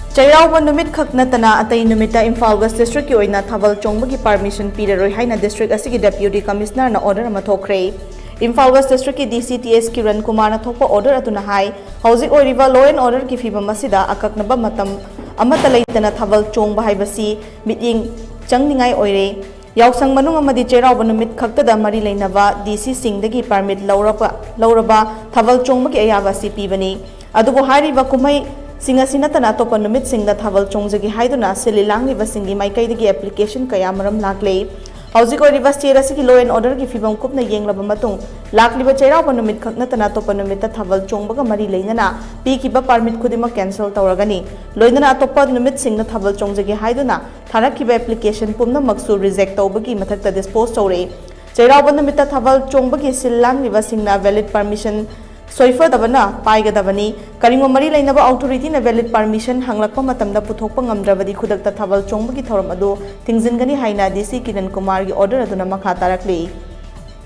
Cheiraoba Numit Khak Nattana atai numita Imphal West District ki oina Thabal Chongbagi permission Piraroi haina district asigi deputy commissioner na order ama Thokkhre. Imphal West District ki DCTS Kiran Kumar na thokpa order atuna hai hauzik oiriva law and order ki fibam asida akaknaba matam amata leitana Thabal Chongba haibasi miting changningai oire. Yausang manung amadi Cheiraoba Numit Khaktada mari leinaba DC singdagi permit lauraba Thabal Chongbagi ayaba si pibani. Adugo hariba kumai Singasina Nattana Topa Numit Singda Thabal Chongbagi haiduna sililangi basingi maikaidagi application kaya maram laklei. Hauziko riva Cheirasi law and order ki fibam kupna yenglaba matung lakliba Cheiraoba Numit Khak Nattana Topa Numita Thabal Chongbaga mari leinana pikiba permit khudima cancel tawragani. Loinana atopa Numit Singna Thabal Chongbagi haiduna tharakiba application pumna maksu reject tawbagi mathakta dispose tawre. Cheiraoba Numita Thabal Chongbagi sililangi basingna valid permission Soifa dabana paiga dabani karingo mari lainaba authority na valid permission hanglakpa matamda puthokpa ngamdrabadi khudakta Thabal Chongbagi thoram adu tingzingani haina DC Kiran Kumar gi order aduna makha tarakli.